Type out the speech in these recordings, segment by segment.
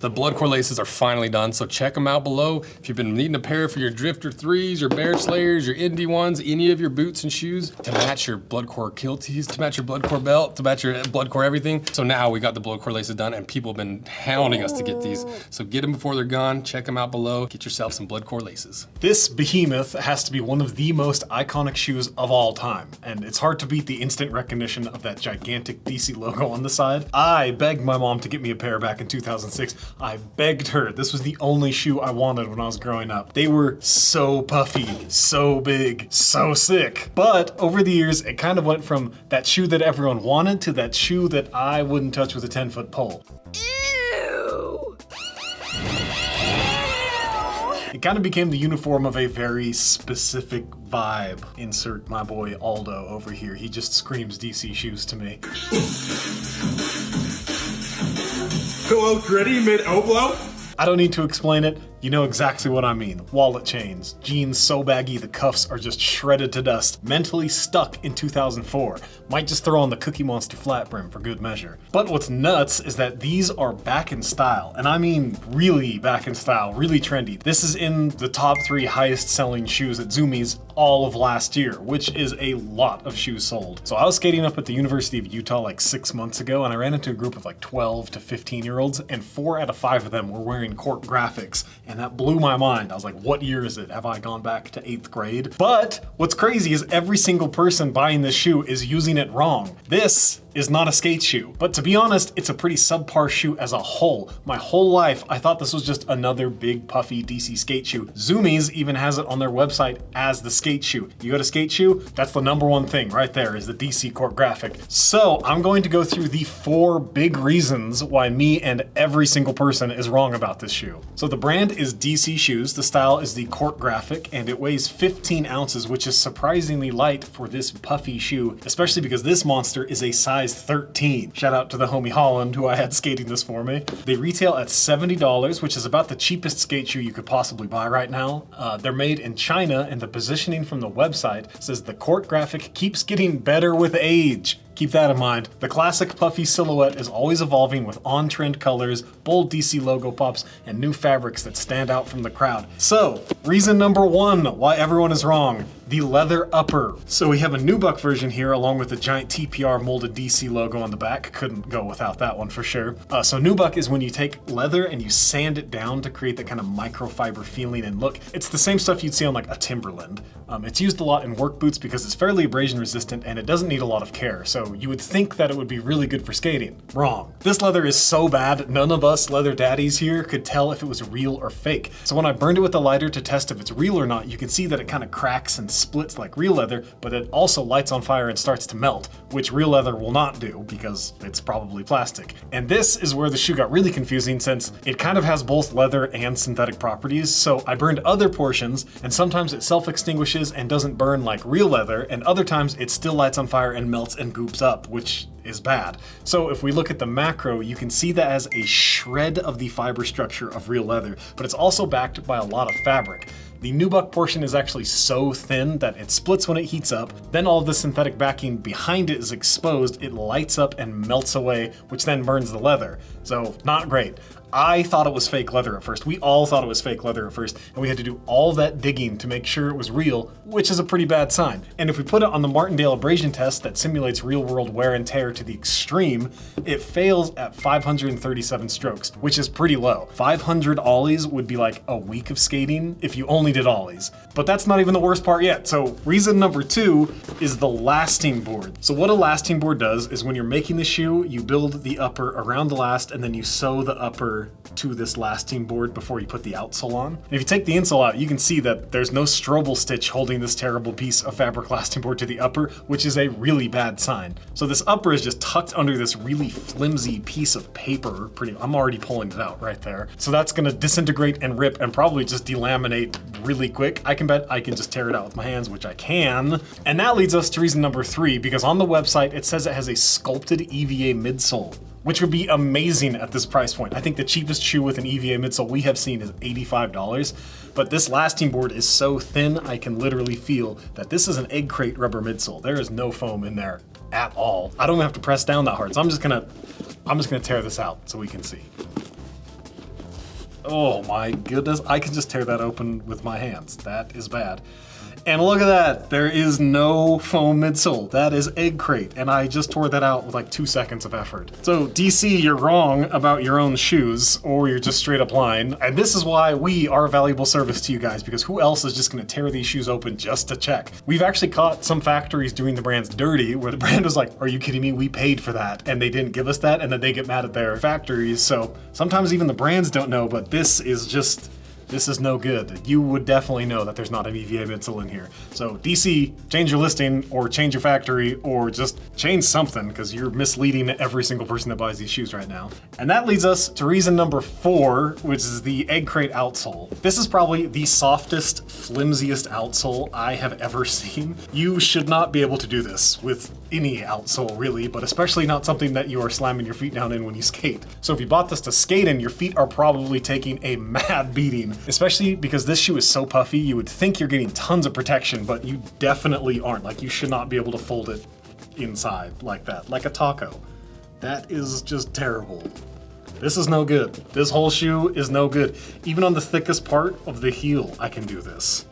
The blood core laces are finally done, so check them out below. If you've been needing a pair for your Drifter 3s, your Bear Slayers, your Indy ones, any of your boots and shoes to match your blood core kilties, to match your blood core belt, to match your blood core everything. So now we got the blood core laces done and people have been hounding us to get these. So get them before they're gone, check them out below, get yourself some blood core laces. This behemoth has to be one of the most iconic shoes of all time, and it's hard to beat the instant recognition of that gigantic DC logo on the side. I begged my mom to get me a pair back in 2006. I begged her. This was the only shoe I wanted when I was growing up. They were so puffy, so big, so sick. But over the years, it kind of went from that shoe that everyone wanted to that shoe that I wouldn't touch with a 10-foot pole. Ew. It kind of became the uniform of a very specific vibe. Insert my boy Aldo over here. He just screams DC shoes to me. Hello, gritty mid-oblo? I don't need to explain it. You know exactly what I mean. Wallet chains, jeans so baggy the cuffs are just shredded to dust. Mentally stuck in 2004. Might just throw on the Cookie Monster flat brim for good measure. But what's nuts is that these are back in style. And I mean really back in style, really trendy. This is in the top 3 highest selling shoes at Zumiez all of last year, which is a lot of shoes sold. So I was skating up at the University of Utah like 6 months ago and I ran into a group of like 12 to 15 year olds and 4 out of 5 of them were wearing Cork Graphiks. And that blew my mind. I was like, what year is it? Have I gone back to 8th grade? But what's crazy is every single person buying this shoe is using it wrong. This is not a skate shoe. But to be honest, it's a pretty subpar shoe as a whole. My whole life, I thought this was just another big puffy DC skate shoe. Zumiez even has it on their website as the skate shoe. You go to skate shoe, that's the #1 thing right there is the DC Cork Graphic. So I'm going to go through the 4 big reasons why me and every single person is wrong about this shoe. So the brand is DC Shoes, the style is the Cork Graphic, and it weighs 15 ounces, which is surprisingly light for this puffy shoe, especially because this monster is a size 13. Shout out to the homie Holland who I had skating this for me. They retail at $70, which is about the cheapest skate shoe you could possibly buy right now. They're made in China and the positioning from the website says the Cork Graphic keeps getting better with age. Keep that in mind. The classic puffy silhouette is always evolving with on-trend colors, bold DC logo pops, and new fabrics that stand out from the crowd. So, reason #1 why everyone is wrong. The leather upper. So we have a nubuck version here along with the giant TPR molded DC logo on the back. Couldn't go without that one for sure. So nubuck is when you take leather and you sand it down to create that kind of microfiber feeling and look. It's the same stuff you'd see on like a Timberland. It's used a lot in work boots because it's fairly abrasion resistant and it doesn't need a lot of care. So you would think that it would be really good for skating. Wrong. This leather is so bad, none of us leather daddies here could tell if it was real or fake. So when I burned it with a lighter to test if it's real or not, you can see that it kind of cracks and splits like real leather, but it also lights on fire and starts to melt, which real leather will not do because it's probably plastic. And this is where the shoe got really confusing since it kind of has both leather and synthetic properties. So I burned other portions and sometimes it self-extinguishes and doesn't burn like real leather, and other times it still lights on fire and melts and goops up, which is bad. So if we look at the macro, you can see that as a shred of the fiber structure of real leather, but it's also backed by a lot of fabric. The nubuck portion is actually so thin that it splits when it heats up. Then all of the synthetic backing behind it is exposed. It lights up and melts away, which then burns the leather. So not great. I thought it was fake leather at first. We all thought it was fake leather at first, and we had to do all that digging to make sure it was real, which is a pretty bad sign. And if we put it on the Martindale abrasion test that simulates real world wear and tear to the extreme, it fails at 537 strokes, which is pretty low. 500 ollies would be like a week of skating if you only did ollies. But that's not even the worst part yet. So reason #2 is the lasting board. So what a lasting board does is when you're making the shoe, you build the upper around the last and then you sew the upper to this lasting board before you put the outsole on. And if you take the insole out, you can see that there's no Strobel stitch holding this terrible piece of fabric lasting board to the upper, which is a really bad sign. So this upper is just tucked under this really flimsy piece of paper. I'm already pulling it out right there. So that's gonna disintegrate and rip and probably just delaminate really quick. I can bet I can just tear it out with my hands, which I can. And that leads us to reason #3, because on the website, it says it has a sculpted EVA midsole, which would be amazing at this price point. I think the cheapest shoe with an EVA midsole we have seen is $85, but this lasting board is so thin, I can literally feel that this is an Eggcrate rubber midsole. There is no foam in there at all. I don't have to press down that hard, so I'm just gonna tear this out so we can see. Oh my goodness, I can just tear that open with my hands. That is bad. And look at that, there is no foam midsole. That is Eggcrate, and I just tore that out with like 2 seconds of effort. So DC, you're wrong about your own shoes, or you're just straight up lying. And this is why we are a valuable service to you guys, because who else is just gonna tear these shoes open just to check? We've actually caught some factories doing the brands dirty, where the brand was like, are you kidding me? We paid for that, and they didn't give us that, and then they get mad at their factories. So sometimes even the brands don't know, but this is no good. You would definitely know that there's not an EVA midsole in here. So DC, change your listing or change your factory or just change something because you're misleading every single person that buys these shoes right now. And that leads us to reason number 4, which is the Eggcrate outsole. This is probably the softest, flimsiest outsole I have ever seen. You should not be able to do this with any outsole really, but especially not something that you are slamming your feet down in when you skate. So if you bought this to skate in, your feet are probably taking a mad beating. Especially because this shoe is so puffy, you would think you're getting tons of protection, but you definitely aren't. Like, you should not be able to fold it inside like that, like a taco. That is just terrible. This is no good. This whole shoe is no good. Even on the thickest part of the heel, I can do this.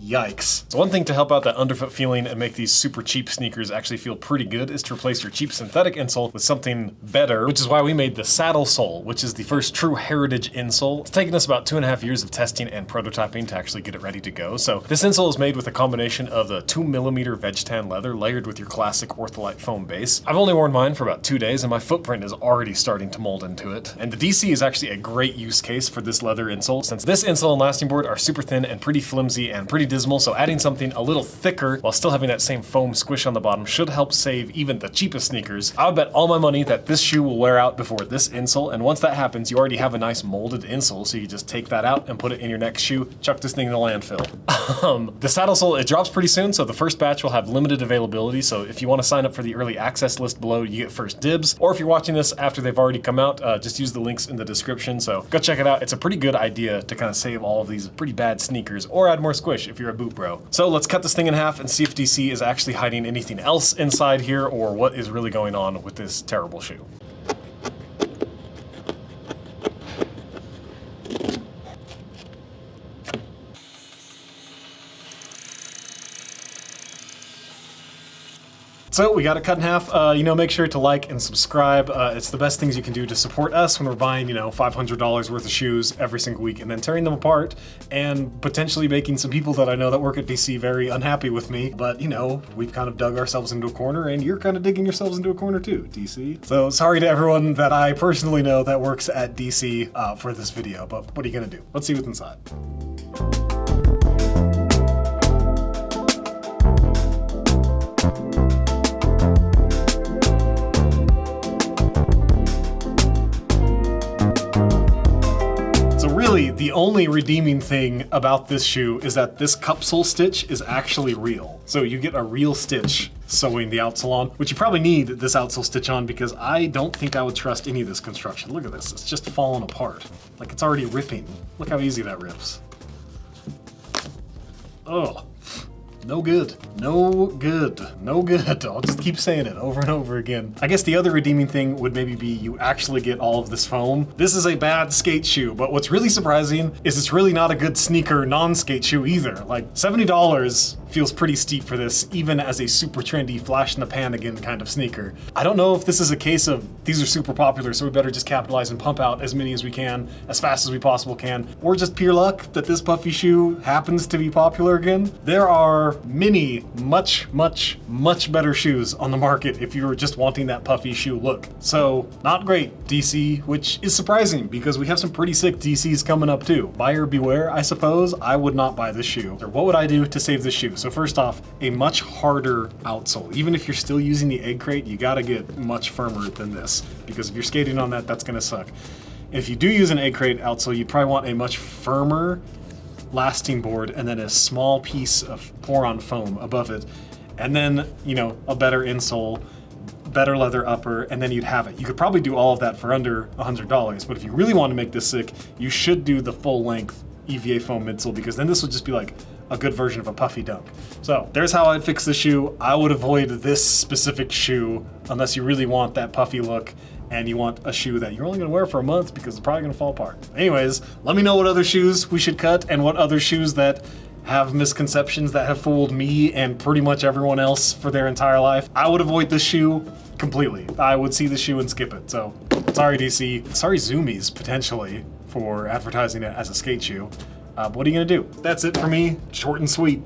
Yikes. So one thing to help out that underfoot feeling and make these super cheap sneakers actually feel pretty good is to replace your cheap synthetic insole with something better, which is why we made the saddle sole, which is the first true heritage insole. It's taken us about 2.5 years of testing and prototyping to actually get it ready to go. So this insole is made with a combination of the 2mm veg tan leather layered with your classic Ortholite foam base. I've only worn mine for about 2 days and my footprint is already starting to mold into it. And the DC is actually a great use case for this leather insole, since this insole and lasting board are super thin and pretty flimsy and pretty dismal, so adding something a little thicker while still having that same foam squish on the bottom should help save even the cheapest sneakers. I would bet all my money that this shoe will wear out before this insole, and once that happens, you already have a nice molded insole, so you just take that out and put it in your next shoe, chuck this thing in the landfill. The saddle sole, it drops pretty soon, so the first batch will have limited availability, so if you want to sign up for the early access list below, you get first dibs, or if you're watching this after they've already come out, just use the links in the description, so go check it out. It's a pretty good idea to kind of save all of these pretty bad sneakers, or add more squish if you're a boot bro. So let's cut this thing in half and see if DC is actually hiding anything else inside here, or what is really going on with this terrible shoe. So we got it cut in half. Make sure to like and subscribe. It's the best things you can do to support us when we're buying, $500 worth of shoes every single week and then tearing them apart and potentially making some people that I know that work at DC very unhappy with me. But, we've kind of dug ourselves into a corner, and you're kind of digging yourselves into a corner too, DC. So sorry to everyone that I personally know that works at DC for this video, but what are you gonna do? Let's see what's inside. Really, the only redeeming thing about this shoe is that this cupsole stitch is actually real. So you get a real stitch sewing the outsole on, which you probably need this outsole stitch on because I don't think I would trust any of this construction. Look at this, it's just falling apart. Like it's already ripping. Look how easy that rips. Oh. No good, no good, no good. I'll just keep saying it over and over again. I guess the other redeeming thing would maybe be you actually get all of this foam. This is a bad skate shoe, but what's really surprising is it's really not a good sneaker non-skate shoe either. Like $70 feels pretty steep for this, even as a super trendy flash in the pan again kind of sneaker. I don't know if this is a case of these are super popular, so we better just capitalize and pump out as many as we can, as fast as we possibly can, or just pure luck that this puffy shoe happens to be popular again. There are many much better shoes on the market if you're just wanting that puffy shoe look. So not great, DC, which is surprising because we have some pretty sick DCs coming up too. Buyer beware, I suppose. I would not buy this shoe. Or what would I do to save this shoe? So first off, a much harder outsole. Even if you're still using the Eggcrate, you gotta get much firmer than this because if you're skating on that, that's gonna suck. If you do use an Eggcrate outsole, you probably want a much firmer lasting board and then a small piece of pour-on foam above it, and then, a better insole, better leather upper, and then you'd have it. You could probably do all of that for under $100, but if you really want to make this sick, you should do the full-length EVA foam midsole because then this would just be like a good version of a puffy dunk. So there's how I'd fix the shoe. I would avoid this specific shoe unless you really want that puffy look and you want a shoe that you're only gonna wear for a month because it's probably gonna fall apart. Anyways, let me know what other shoes we should cut and what other shoes that have misconceptions that have fooled me and pretty much everyone else for their entire life. I would avoid this shoe completely. I would see the shoe and skip it. So, sorry DC. Sorry Zoomies, potentially, for advertising it as a skate shoe. What are you gonna do? That's it for me. Short and sweet.